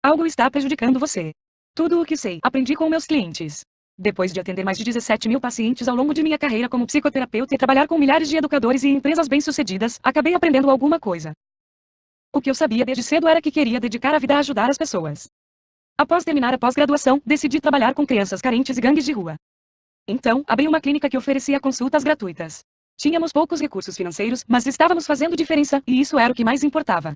Algo está prejudicando você. Tudo o que sei, aprendi com meus clientes. Depois de atender mais de 17 mil pacientes ao longo de minha carreira como psicoterapeuta e trabalhar com milhares de educadores e empresas bem-sucedidas, acabei aprendendo alguma coisa. O que eu sabia desde cedo era que queria dedicar a vida a ajudar as pessoas. Após terminar a pós-graduação, decidi trabalhar com crianças carentes e gangues de rua. Então, abri uma clínica que oferecia consultas gratuitas. Tínhamos poucos recursos financeiros, mas estávamos fazendo diferença, e isso era o que mais importava.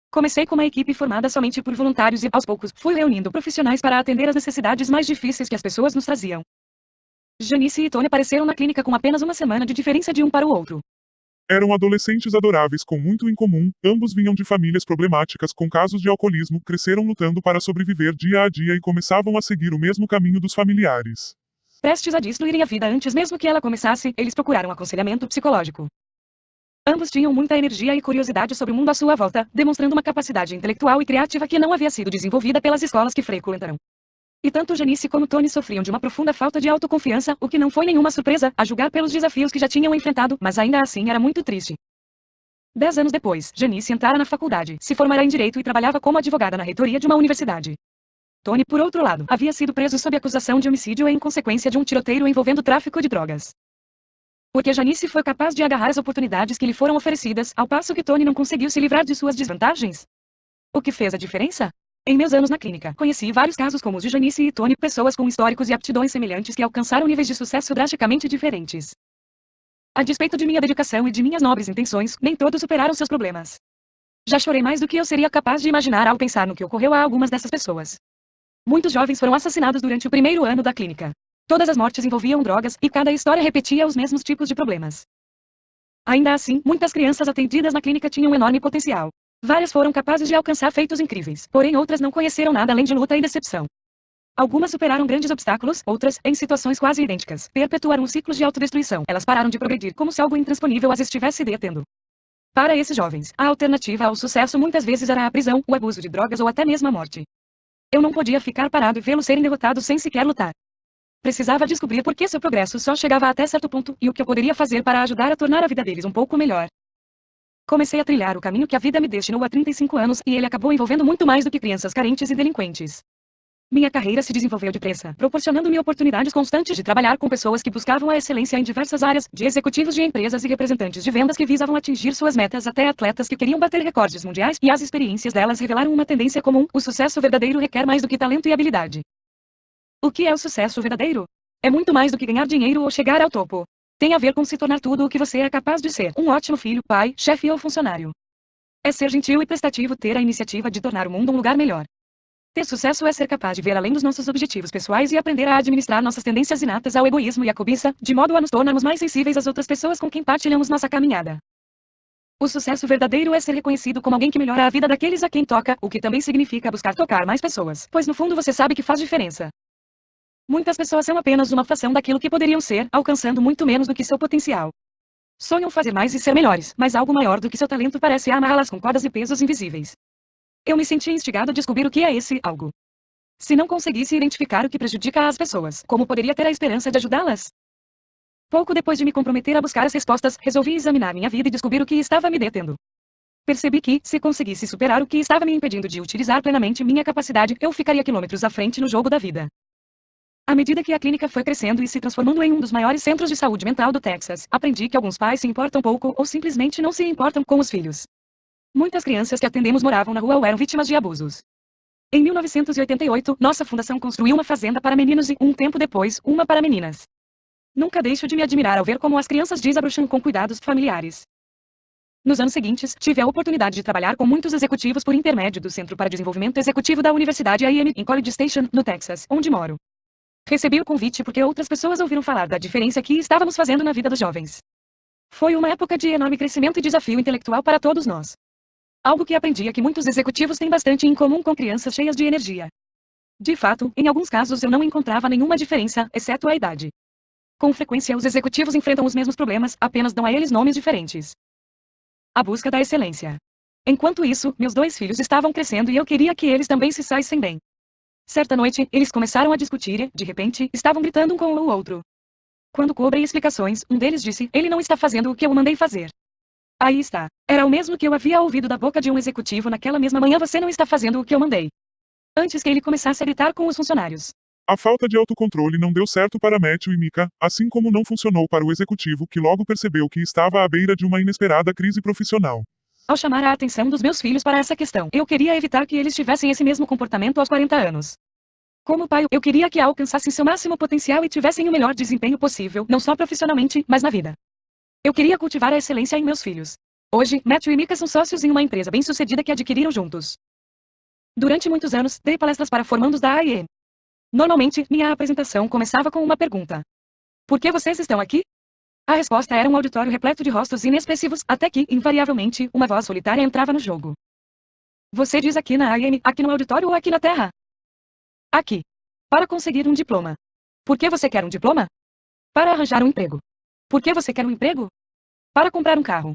Comecei com uma equipe formada somente por voluntários e, aos poucos, fui reunindo profissionais para atender as necessidades mais difíceis que as pessoas nos traziam. Janice e Tony apareceram na clínica com apenas uma semana de diferença de um para o outro. Eram adolescentes adoráveis com muito em comum, ambos vinham de famílias problemáticas com casos de alcoolismo, cresceram lutando para sobreviver dia a dia e começavam a seguir o mesmo caminho dos familiares. Prestes a destruírem a vida antes mesmo que ela começasse, eles procuraram aconselhamento psicológico. Ambos tinham muita energia e curiosidade sobre o mundo à sua volta, demonstrando uma capacidade intelectual e criativa que não havia sido desenvolvida pelas escolas que frequentaram. E tanto Janice como Tony sofriam de uma profunda falta de autoconfiança, o que não foi nenhuma surpresa, a julgar pelos desafios que já tinham enfrentado, mas ainda assim era muito triste. 10 anos depois, Janice entrara na faculdade, se formará em Direito e trabalhava como advogada na reitoria de uma universidade. Tony, por outro lado, havia sido preso sob acusação de homicídio em consequência de um tiroteio envolvendo tráfico de drogas. Porque Janice foi capaz de agarrar as oportunidades que lhe foram oferecidas, ao passo que Tony não conseguiu se livrar de suas desvantagens. O que fez a diferença? Em meus anos na clínica, conheci vários casos como os de Janice e Tony, pessoas com históricos e aptidões semelhantes que alcançaram níveis de sucesso drasticamente diferentes. A despeito de minha dedicação e de minhas nobres intenções, nem todos superaram seus problemas. Já chorei mais do que eu seria capaz de imaginar ao pensar no que ocorreu a algumas dessas pessoas. Muitos jovens foram assassinados durante o primeiro ano da clínica. Todas as mortes envolviam drogas, e cada história repetia os mesmos tipos de problemas. Ainda assim, muitas crianças atendidas na clínica tinham enorme potencial. Várias foram capazes de alcançar feitos incríveis, porém outras não conheceram nada além de luta e decepção. Algumas superaram grandes obstáculos, outras, em situações quase idênticas, perpetuaram os ciclos de autodestruição. Elas pararam de progredir como se algo intransponível as estivesse detendo. Para esses jovens, a alternativa ao sucesso muitas vezes era a prisão, o abuso de drogas ou até mesmo a morte. Eu não podia ficar parado e vê-los serem derrotados sem sequer lutar. Precisava descobrir por que seu progresso só chegava até certo ponto, e o que eu poderia fazer para ajudar a tornar a vida deles um pouco melhor. Comecei a trilhar o caminho que a vida me destinou há 35 anos, e ele acabou envolvendo muito mais do que crianças carentes e delinquentes. Minha carreira se desenvolveu depressa, proporcionando-me oportunidades constantes de trabalhar com pessoas que buscavam a excelência em diversas áreas, de executivos de empresas e representantes de vendas que visavam atingir suas metas até atletas que queriam bater recordes mundiais, e as experiências delas revelaram uma tendência comum: o sucesso verdadeiro requer mais do que talento e habilidade. O que é o sucesso verdadeiro? É muito mais do que ganhar dinheiro ou chegar ao topo. Tem a ver com se tornar tudo o que você é capaz de ser: um ótimo filho, pai, chefe ou funcionário. É ser gentil e prestativo, ter a iniciativa de tornar o mundo um lugar melhor. Ter sucesso é ser capaz de ver além dos nossos objetivos pessoais e aprender a administrar nossas tendências inatas ao egoísmo e à cobiça, de modo a nos tornarmos mais sensíveis às outras pessoas com quem partilhamos nossa caminhada. O sucesso verdadeiro é ser reconhecido como alguém que melhora a vida daqueles a quem toca, o que também significa buscar tocar mais pessoas, pois no fundo você sabe que faz diferença. Muitas pessoas são apenas uma fração daquilo que poderiam ser, alcançando muito menos do que seu potencial. Sonham fazer mais e ser melhores, mas algo maior do que seu talento parece amarrá-las com cordas e pesos invisíveis. Eu me senti instigado a descobrir o que é esse algo. Se não conseguisse identificar o que prejudica as pessoas, como poderia ter a esperança de ajudá-las? Pouco depois de me comprometer a buscar as respostas, resolvi examinar minha vida e descobrir o que estava me detendo. Percebi que, se conseguisse superar o que estava me impedindo de utilizar plenamente minha capacidade, eu ficaria quilômetros à frente no jogo da vida. À medida que a clínica foi crescendo e se transformando em um dos maiores centros de saúde mental do Texas, aprendi que alguns pais se importam pouco ou simplesmente não se importam com os filhos. Muitas crianças que atendemos moravam na rua ou eram vítimas de abusos. Em 1988, nossa fundação construiu uma fazenda para meninos e, um tempo depois, uma para meninas. Nunca deixo de me admirar ao ver como as crianças desabrocham com cuidados familiares. Nos anos seguintes, tive a oportunidade de trabalhar com muitos executivos por intermédio do Centro para Desenvolvimento Executivo da Universidade A&M, em College Station, no Texas, onde moro. Recebi o convite porque outras pessoas ouviram falar da diferença que estávamos fazendo na vida dos jovens. Foi uma época de enorme crescimento e desafio intelectual para todos nós. Algo que aprendi é que muitos executivos têm bastante em comum com crianças cheias de energia. De fato, em alguns casos eu não encontrava nenhuma diferença, exceto a idade. Com frequência os executivos enfrentam os mesmos problemas, apenas dão a eles nomes diferentes. A busca da excelência. Enquanto isso, meus 2 filhos estavam crescendo e eu queria que eles também se saíssem bem. Certa noite, eles começaram a discutir e, de repente, estavam gritando um com o outro. Quando cobrei explicações, um deles disse: "Ele não está fazendo o que eu o mandei fazer." Aí está. Era o mesmo que eu havia ouvido da boca de um executivo naquela mesma manhã: "Você não está fazendo o que eu mandei." antes que ele começasse a gritar com os funcionários. A falta de autocontrole não deu certo para Matthew e Mika, assim como não funcionou para o executivo, que logo percebeu que estava à beira de uma inesperada crise profissional. Ao chamar a atenção dos meus filhos para essa questão, eu queria evitar que eles tivessem esse mesmo comportamento aos 40 anos. Como pai, eu queria que alcançassem seu máximo potencial e tivessem o melhor desempenho possível, não só profissionalmente, mas na vida. Eu queria cultivar a excelência em meus filhos. Hoje, Matthew e Mika são sócios em uma empresa bem-sucedida que adquiriram juntos. Durante muitos anos, dei palestras para formandos da AIM. Normalmente, minha apresentação começava com uma pergunta. Por que vocês estão aqui? A resposta era um auditório repleto de rostos inexpressivos, até que, invariavelmente, uma voz solitária entrava no jogo. Você diz aqui na AIM, aqui no auditório ou aqui na Terra? Aqui. Para conseguir um diploma. Por que você quer um diploma? Para arranjar um emprego. Por que você quer um emprego? Para comprar um carro.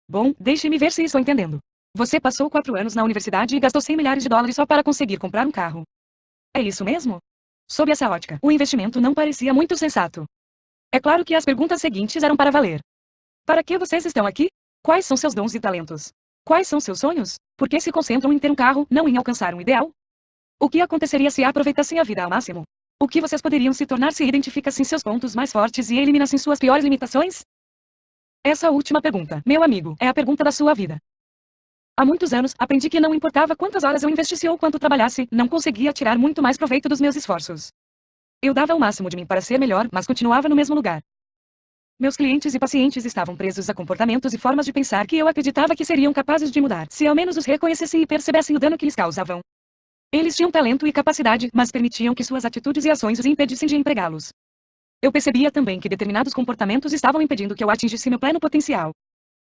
Bom, deixe-me ver se estou entendendo. Você passou 4 anos na universidade e gastou 100 milhares de dólares só para conseguir comprar um carro. É isso mesmo? Sob essa ótica, o investimento não parecia muito sensato. É claro que as perguntas seguintes eram para valer. Para que vocês estão aqui? Quais são seus dons e talentos? Quais são seus sonhos? Por que se concentram em ter um carro, não em alcançar um ideal? O que aconteceria se aproveitassem a vida ao máximo? O que vocês poderiam se tornar se identificassem seus pontos mais fortes e eliminassem suas piores limitações? Essa última pergunta, meu amigo, é a pergunta da sua vida. Há muitos anos, aprendi que não importava quantas horas eu investisse ou quanto trabalhasse, não conseguia tirar muito mais proveito dos meus esforços. Eu dava o máximo de mim para ser melhor, mas continuava no mesmo lugar. Meus clientes e pacientes estavam presos a comportamentos e formas de pensar que eu acreditava que seriam capazes de mudar, se ao menos os reconhecessem e percebessem o dano que lhes causavam. Eles tinham talento e capacidade, mas permitiam que suas atitudes e ações os impedissem de empregá-los. Eu percebia também que determinados comportamentos estavam impedindo que eu atingisse meu pleno potencial.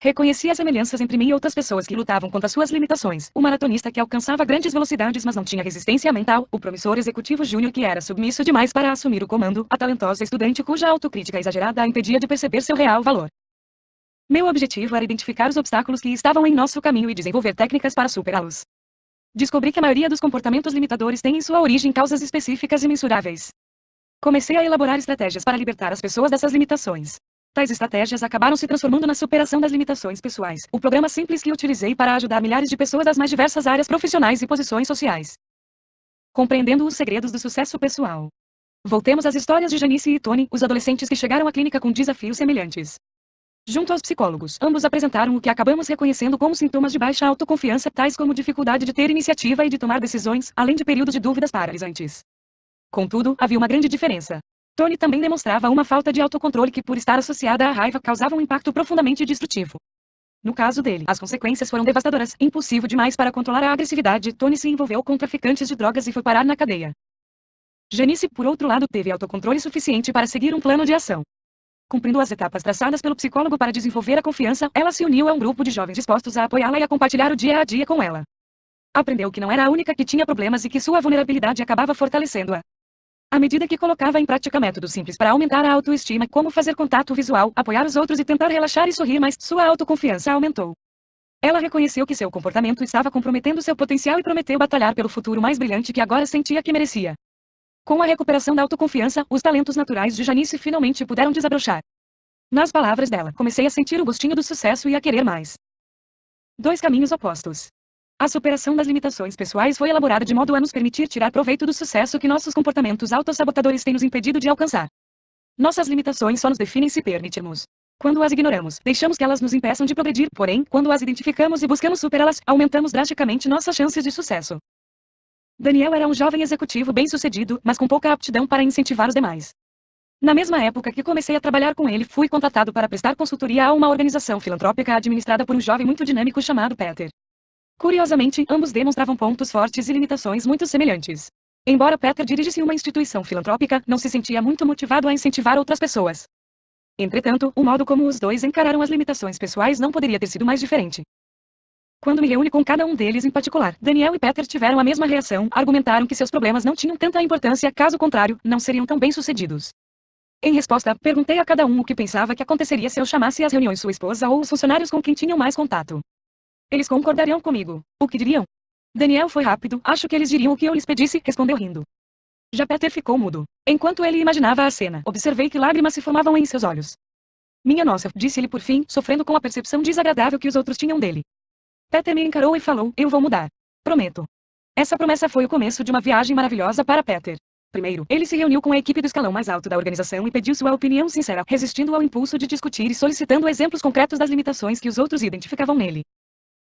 Reconheci as semelhanças entre mim e outras pessoas que lutavam contra suas limitações. O maratonista que alcançava grandes velocidades mas não tinha resistência mental. O promissor executivo júnior que era submisso demais para assumir o comando. A talentosa estudante cuja autocrítica exagerada a impedia de perceber seu real valor. Meu objetivo era identificar os obstáculos que estavam em nosso caminho e desenvolver técnicas para superá-los. Descobri que a maioria dos comportamentos limitadores tem em sua origem causas específicas e mensuráveis. Comecei a elaborar estratégias para libertar as pessoas dessas limitações. Tais estratégias acabaram se transformando na superação das limitações pessoais, o programa simples que utilizei para ajudar milhares de pessoas das mais diversas áreas profissionais e posições sociais. Compreendendo os segredos do sucesso pessoal. Voltemos às histórias de Janice e Tony, os adolescentes que chegaram à clínica com desafios semelhantes. Junto aos psicólogos, ambos apresentaram o que acabamos reconhecendo como sintomas de baixa autoconfiança, tais como dificuldade de ter iniciativa e de tomar decisões, além de períodos de dúvidas paralisantes. Contudo, havia uma grande diferença. Tony também demonstrava uma falta de autocontrole que, por estar associada à raiva, causava um impacto profundamente destrutivo. No caso dele, as consequências foram devastadoras. Impulsivo demais para controlar a agressividade, Tony se envolveu com traficantes de drogas e foi parar na cadeia. Janice, por outro lado, teve autocontrole suficiente para seguir um plano de ação. Cumprindo as etapas traçadas pelo psicólogo para desenvolver a confiança, ela se uniu a um grupo de jovens dispostos a apoiá-la e a compartilhar o dia a dia com ela. Aprendeu que não era a única que tinha problemas e que sua vulnerabilidade acabava fortalecendo-a. À medida que colocava em prática métodos simples para aumentar a autoestima, como fazer contato visual, apoiar os outros e tentar relaxar e sorrir mais, sua autoconfiança aumentou. Ela reconheceu que seu comportamento estava comprometendo seu potencial e prometeu batalhar pelo futuro mais brilhante que agora sentia que merecia. Com a recuperação da autoconfiança, os talentos naturais de Janice finalmente puderam desabrochar. Nas palavras dela, comecei a sentir o gostinho do sucesso e a querer mais. 2 caminhos opostos. A superação das limitações pessoais foi elaborada de modo a nos permitir tirar proveito do sucesso que nossos comportamentos autossabotadores têm nos impedido de alcançar. Nossas limitações só nos definem se permitirmos. Quando as ignoramos, deixamos que elas nos impeçam de progredir, porém, quando as identificamos e buscamos superá-las, aumentamos drasticamente nossas chances de sucesso. Daniel era um jovem executivo bem-sucedido, mas com pouca aptidão para incentivar os demais. Na mesma época que comecei a trabalhar com ele, fui contratado para prestar consultoria a uma organização filantrópica administrada por um jovem muito dinâmico chamado Peter. Curiosamente, ambos demonstravam pontos fortes e limitações muito semelhantes. Embora Peter dirigisse uma instituição filantrópica, não se sentia muito motivado a incentivar outras pessoas. Entretanto, o modo como os dois encararam as limitações pessoais não poderia ter sido mais diferente. Quando me reúne com cada um deles em particular, Daniel e Peter tiveram a mesma reação, argumentaram que seus problemas não tinham tanta importância, caso contrário, não seriam tão bem-sucedidos. Em resposta, perguntei a cada um o que pensava que aconteceria se eu chamasse às reuniões sua esposa ou os funcionários com quem tinham mais contato. Eles concordariam comigo. O que diriam? Daniel foi rápido, acho que eles diriam o que eu lhes pedisse, respondeu rindo. Já Peter ficou mudo. Enquanto ele imaginava a cena, observei que lágrimas se formavam em seus olhos. Minha nossa, disse ele por fim, sofrendo com a percepção desagradável que os outros tinham dele. Peter me encarou e falou, eu vou mudar. Prometo. Essa promessa foi o começo de uma viagem maravilhosa para Peter. Primeiro, ele se reuniu com a equipe do escalão mais alto da organização e pediu sua opinião sincera, resistindo ao impulso de discutir e solicitando exemplos concretos das limitações que os outros identificavam nele.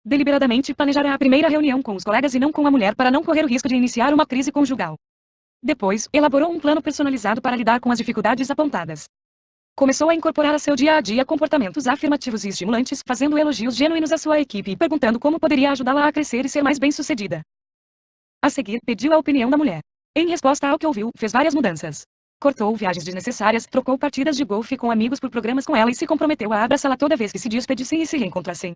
Deliberadamente planejara a primeira reunião com os colegas e não com a mulher para não correr o risco de iniciar uma crise conjugal. Depois, elaborou um plano personalizado para lidar com as dificuldades apontadas. Começou a incorporar a seu dia a dia comportamentos afirmativos e estimulantes, fazendo elogios genuínos à sua equipe e perguntando como poderia ajudá-la a crescer e ser mais bem-sucedida. A seguir, pediu a opinião da mulher. Em resposta ao que ouviu, fez várias mudanças. Cortou viagens desnecessárias, trocou partidas de golfe com amigos por programas com ela e se comprometeu a abraçá-la toda vez que se despedissem e se reencontrassem.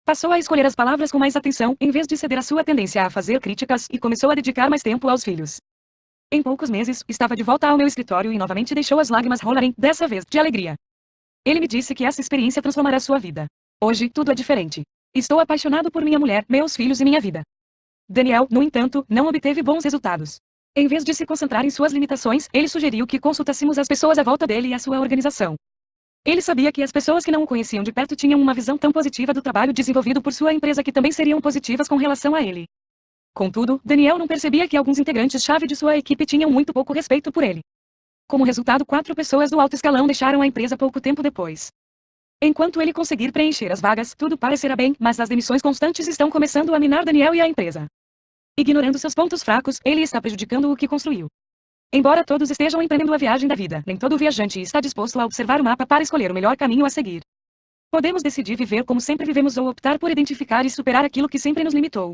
Passou a escolher as palavras com mais atenção, em vez de ceder à sua tendência a fazer críticas, e começou a dedicar mais tempo aos filhos. Em poucos meses, estava de volta ao meu escritório e novamente deixou as lágrimas rolarem, dessa vez, de alegria. Ele me disse que essa experiência transformará sua vida. Hoje, tudo é diferente. Estou apaixonado por minha mulher, meus filhos e minha vida. Daniel, no entanto, não obteve bons resultados. Em vez de se concentrar em suas limitações, ele sugeriu que consultássemos as pessoas à volta dele e a sua organização. Ele sabia que as pessoas que não o conheciam de perto tinham uma visão tão positiva do trabalho desenvolvido por sua empresa que também seriam positivas com relação a ele. Contudo, Daniel não percebia que alguns integrantes-chave de sua equipe tinham muito pouco respeito por ele. Como resultado, 4 pessoas do alto escalão deixaram a empresa pouco tempo depois. Enquanto ele conseguir preencher as vagas, tudo parecerá bem, mas as demissões constantes estão começando a minar Daniel e a empresa. Ignorando seus pontos fracos, ele está prejudicando o que construiu. Embora todos estejam empreendendo a viagem da vida, nem todo viajante está disposto a observar o mapa para escolher o melhor caminho a seguir. Podemos decidir viver como sempre vivemos ou optar por identificar e superar aquilo que sempre nos limitou.